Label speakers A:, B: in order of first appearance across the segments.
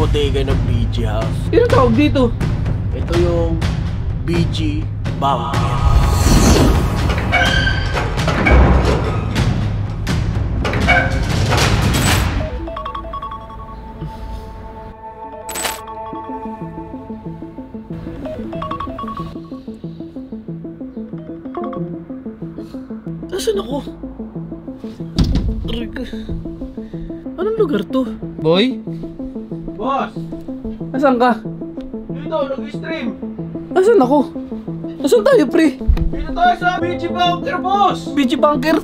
A: bodega ng BG House.
B: Ano tawag dito?
A: Ito yung BG Bunker.
B: Nasaan ako? Anong lugar to? Boy?
A: Boss!
B: Nasaan ka?
A: Dito, nag-stream!
B: Nasaan ako? Nasaan tayo, pre?
A: Dito tayo sa BG Bunker, boss!
B: BG Bunker?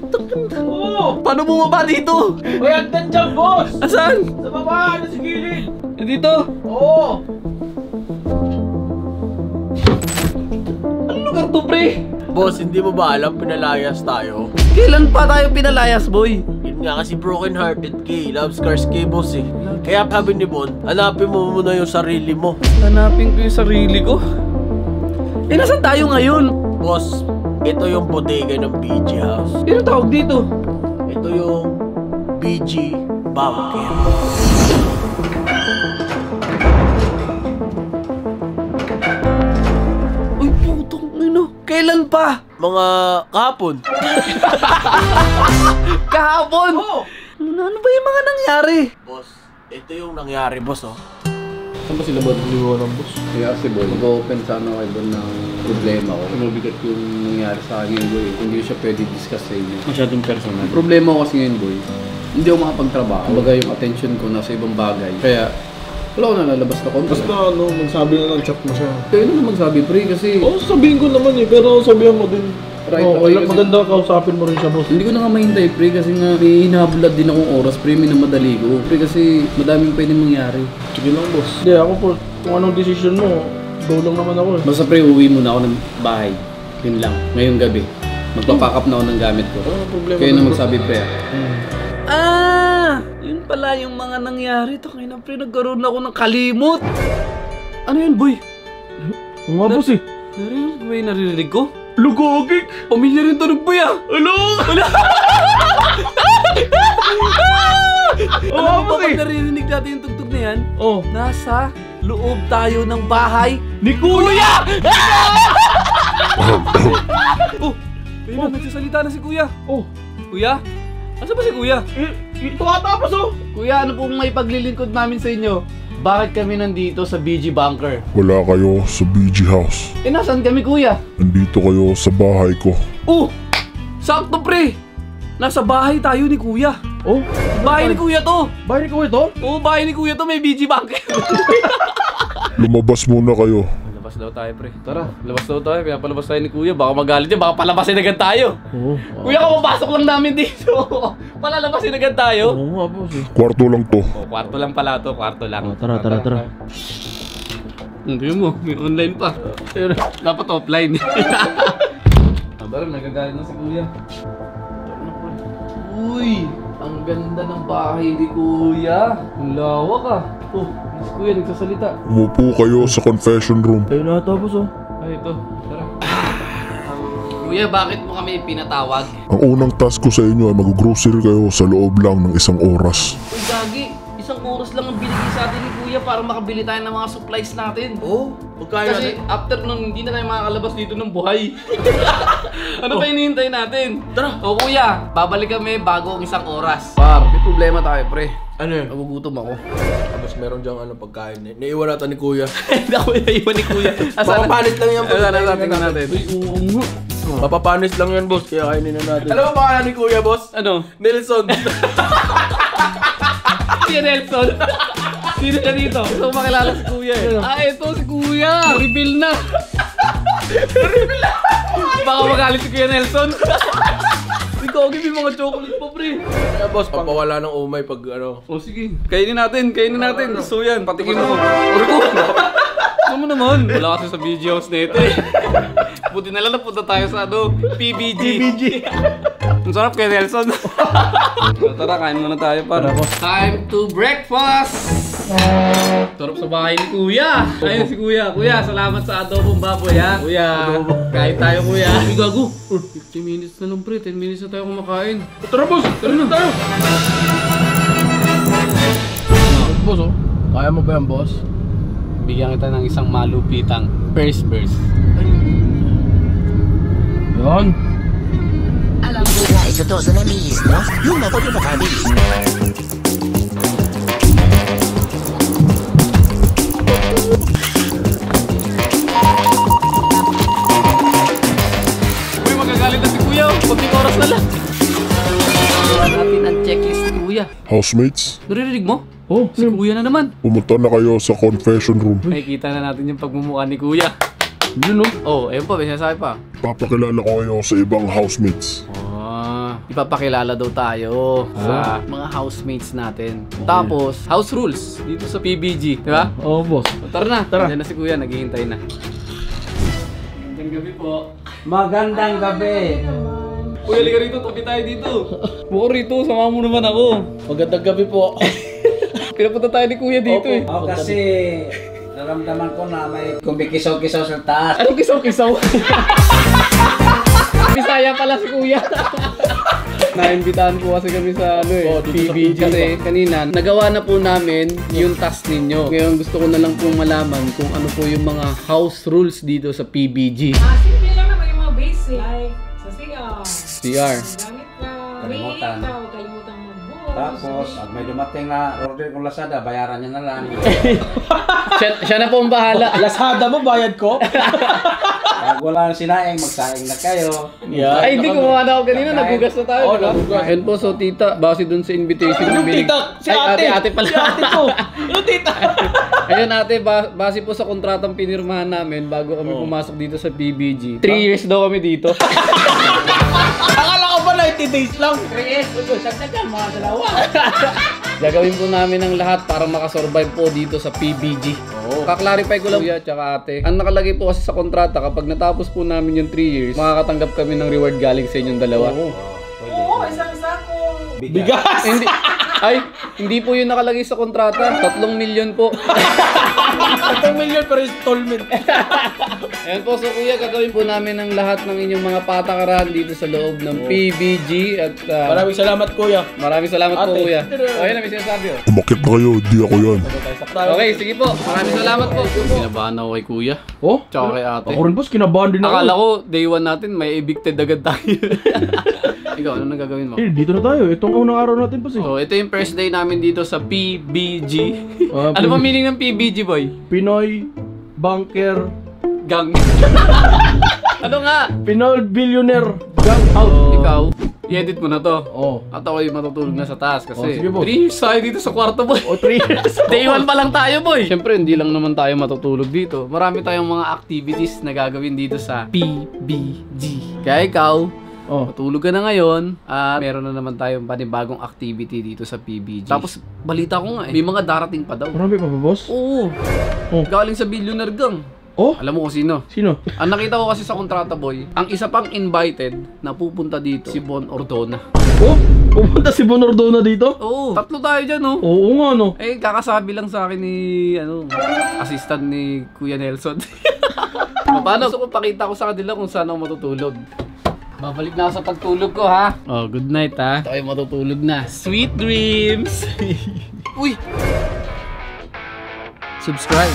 A: Oo!
B: Paano bumaba dito?
A: May hagdan dyan, boss!
B: Asan?
A: Sa baba, sa gilid!
B: Dito?
A: Oo!
B: Anong lugar to, pre?
A: Boss, hindi mo ba alam pinalayas tayo?
B: Kailan pa tayo pinalayas, boy?
A: Yun nga kasi broken hearted K, love scars K, boss eh. Kaya sabi ni Bon, hanapin mo muna yung sarili mo.
B: Hanapin ko yung sarili ko? Eh, nasaan tayo ngayon?
A: Boss, ito yung bodega ng BG House.
B: Ano tawag dito?
A: Ito yung BG Bunker.
B: Uy, putong ino. Kailan pa?
A: Mga kahapon.
B: Kahapon?
A: Oo.
B: Ano ba yung mga nangyari?
A: Boss, ito yung nangyari, boss, oh.
C: Saan ba sila ba niliwa ng boss?
D: Kaya si Boy, mag-open sana kayo doon ng problema ko. Mabigat yung nangyari sa akin ngayon, Boy. Hindi ko siya pwede discuss sa inyo.
C: Masyadong personal.
D: Ang problema ko kasi ngayon, Boy, hindi ako makapagtrabaho. Kumbaga yung attention ko nasa ibang bagay. Kaya, wala ko nalalabas na content.
C: Basta magsabi na lang chat mo siya.
D: Kaya ano na magsabi, pre, kasi...
C: Oo, sabihin ko naman eh, pero sabihan mo din.
D: Right,
C: Oo,
D: okay,
C: kasi... maganda kausapin mo rin siya, boss.
D: Hindi ko na nga mahintay, pre, kasi nga may hinahabulad din akong oras, pre, minamadali ko. Pre, kasi madaming pwedeng mangyari.
C: Sige lang, boss. Hindi, ako po, kung anong decision mo, go lang naman ako eh.
D: Basta, pre, uwi muna ako ng bahay. Yun lang, ngayong gabi. Magpapack up na ako ng gamit ko.
C: Ano problema?
D: Kaya na magsabi, pre.
B: Yun pala yung mga nangyari. Takay na, pre, nagkaroon ako ng kalimot. Ano yun, boy?
C: Oo nga, boss eh.
B: Naririnig ko?
C: Lugogik!
B: Pamilya rin tunog, boy, ah!
C: Ano?
B: Wala! Alam mo ba
C: boss
B: pag
C: eh.
B: naririnig natin yung tugtog na yan?
C: Oh.
B: Nasa loob tayo ng bahay
C: Ni Kuya!
B: Oh! Ayun na, nagsasalita na si Kuya.
C: Oh.
B: Kuya? Asa ba si Kuya?
C: Ito ata, boss oh!
B: Kuya, ano pong may paglilingkod namin sa inyo? Bakit kami nandito sa BG Bunker?
E: Wala kayo sa BG House.
B: Eh, nasaan kami, Kuya?
E: Nandito kayo sa bahay ko.
B: Oh! Sakto, pre! Nasa bahay tayo ni Kuya.
C: Oh?
B: Bahay ni Kuya to!
C: Bahay ni Kuya to?
B: Oo, bahay ni Kuya to, may BG Bunker.
E: Lumabas muna kayo.
B: Labas daw tayo, pre. Tara, labas daw tayo. Kaya palabas tayo ni Kuya. Baka magalit niya, baka palabasin agad tayo.
C: Oo.
B: Kuya, kapapasok lang namin dito. Palalabasin agad tayo.
C: Oo nga, boss eh.
E: Kwarto lang to.
B: Oh, kwarto lang pala to, kwarto lang.
C: Tara.
B: Hindi mo, may online pa. Dapat offline. Tara, nagagalit na si Kuya. Uy, ang ganda ng bahay ni Kuya. Ang lawak ah. Oh, si Kuya nagsasalita.
E: Umupo kayo sa confession room.
C: Ayun na ata, boss oh.
B: Ay, ito. Tara. Kuya, bakit mo kami pinatawag?
E: Ang unang task ko sa inyo ay mag-grocery kayo sa loob lang ng 1 oras.
B: Uy, Gagi, 1 oras lang ang binigay sa atin ni Kuya para makabili tayo ng mga supplies natin.
A: Oo? Magkaya
B: Kasi after nun, hindi na tayo makakalabas dito ng buhay. Ano pa hinihintay natin? Tara! O Kuya, babalik kami bago ang 1 oras.
D: Par, may problema tayo, pre.
A: Ano yun?
D: Nagugutom ako.
A: Tapos meron dyang pagkain. Naiwan natin ni Kuya.
B: Hindi ako naiwan ni Kuya.
A: Papapanis lang yan, boss.
B: Tingnan natin. Uy, oo nga.
A: Papapanis lang yan, boss. Kaya kainin na natin. Alam mo ba kaya ni Kuya, boss?
B: Ano?
A: Nelson.
B: Kuya Nelson. Sino siya dito? Gusto ko makilala si Kuya eh. Ah, ito si Kuya. Reveal na. Reveal na. Baka magalit si Kuya Nelson. Ikaw, give me mga chocolate pa, pre.
A: Kaya, boss, pampawala ng umay pag
B: O sige, kainin natin. Gusto yan, patikin mo. Uri ko. Ano mo naman? Wala kasi sa BG House na ito eh. Buti na lang napunta tayo sa PBG. Ang sarap kay Nelson. Tara, kain muna tayo para. Time to breakfast! Sarap sa bahay ni Kuya. Ayun si Kuya. Kuya, salamat sa adobong baboy ha. Kuya, kain tayo Kuya. Uy, gago. 15 minutes na lang pre. 10 minutes na tayo kumakain. Tara boss! Tara na tayo!
C: Boss oh. Kaya mo ba yan, boss?
B: Bigyan kita ng isang malupitang first verse.
C: Yan.
F: Alam ko nga ito to sa namiis, no? Yung na po yung makabis.
B: Uy, magagalit na si Kuya. Kunting oras na lang. Gawin natin ang checklist ni Kuya.
E: Housemates,
B: Naririnig mo?
C: Oh,
B: Si Kuya na naman.
E: pumunta na kayo sa confession room.
B: Nakikita na natin yung pagmumukha ni Kuya.
C: yun no?
B: Oh, ayun pa, may sinasabi pa.
E: Papakilala ko kayo sa ibang housemates.
B: Ipapakilala daw tayo sa mga housemates natin. Tapos, house rules dito sa PBG, di ba?
C: Oo, boss.
B: So, tara na.
C: Tara.
B: Diyan na si Kuya, naghihintay na. Magandang gabi po.
D: Magandang gabi.
B: Kuya, liga rito. Tabi tayo dito. Buko rito, sama mo naman ako.
C: Magandang gabi po.
B: Pinapunta tayo ni Kuya dito eh.
D: Ako kasi naramdaman ko na may kumikisaw-kisaw sa taas.
B: Anong kisaw-kisaw? Bisaya pala si Kuya. Naimbitahan po kasi kami sa PBG kasi kanina nagawa na po namin yung task ninyo. Ngayon gusto ko na lang pong malaman kung ano po yung mga house rules dito sa PBG.
G: Simple lang naman yung mga basic. Like, sa CR.
B: CR.
G: Gamit ka.
D: Kalimutan.
G: Huwag kalimutan mag-book.
D: Tapos, pag may dumating na order kong Lazada, bayaran niya na lang.
B: Siya na po ang bahala.
C: Lasada mo, bayad ko?
D: Pag wala nang sinaing, magsaing na kayo.
C: Yeah.
B: Ay, hindi kumawa na ako kanina.
D: Pagkain.
B: Nagugas na tayo.
C: Oo,
B: diba?
C: nagugas.
B: Ayun po, so tita, base dun sa invitation
C: Yung tita, si ate.
B: Ate pala.
C: Si ate ko. Yung tita.
B: Ayun ate, base po sa kontratang pinirmahan namin bago kami pumasok dito sa PBG. 3 years daw kami dito.
C: Akala ko ba 90 days lang?
B: Gagawin po namin ang lahat para makasurvive po dito sa PBG. Kaklarify ko lang kuya tsaka ate. Ang nakalagay po kasi sa kontrata, kapag natapos po namin yung 3 years, makakatanggap kami ng reward galing sa inyong dalawa.
G: Oo, isang sakong.
C: Bigas.
B: Hindi po yun nakalagay sa kontrata. 3 million po.
C: 3 million per installment.
B: Ayan po, so kuya, gagawin po namin ang lahat ng inyong mga patakaran dito sa loob ng PBG at
C: Maraming salamat, kuya.
B: maraming salamat po
C: Ate.
B: kuya. Okay na, may sinasabi oh.
E: Umakit na kayo, di ako yan.
B: Okay, sige po. Maraming salamat po. Kinabahan ako kay kuya.
C: Oh?
B: Tsaka kay ate.
C: Ako rin, boss. Kinabahan din ako.
B: Akala ko, day 1 natin, may evicted agad tayo. Ikaw, ano nang gagawin mo?
C: Eh, dito na tayo. Itong unang araw natin, boss.
B: So, ito yung first day namin dito sa PBG.
C: Ah,
B: Ano ba meaning ng PBG, boy?
C: Pinoy Bunker.
B: Gang. Ano nga?
C: Pinoy Billionaire Gang Out.
B: Ikaw, i-edit mo na to.
C: Oh.
B: At ako yung matutulog na sa taas kasi
C: sige, boss.
B: 3 years tayo dito sa kwarto, boy.
C: O, 3 years.
B: Day 1 pa lang tayo, boy. Siyempre, hindi lang naman tayo matutulog dito. Marami tayong mga activities na gagawin dito sa PBG. Kaya ikaw,
C: Oh.
B: matulog ka na ngayon at meron na naman tayong panibagong activity dito sa PBG. Tapos, balita ko nga may mga darating pa daw.
C: Marami pa ba, boss?
B: Oo.
C: Oh.
B: Galing sa Billionaire Gang.
C: Oh?
B: Alam mo kung sino?
C: Sino?
B: Ang nakita ko kasi sa kontrata, boy, ang isa pang invited na pupunta dito, si Bon Ordona.
C: Oh? Pupunta si Bon Ordona dito?
B: Oo. 3 tayo dyan, oh.
C: Oo nga, no?
B: Eh, kakasabi lang sa akin ni, assistant ni Kuya Nelson. Paano? Gusto ko pakita ko sa kanila kung saan ako matutulog. Babalik na ako sa pagtulog ko, ha? Oh, good night, ha? Ito kayo matutulog na. Sweet dreams! Uy! Subscribe!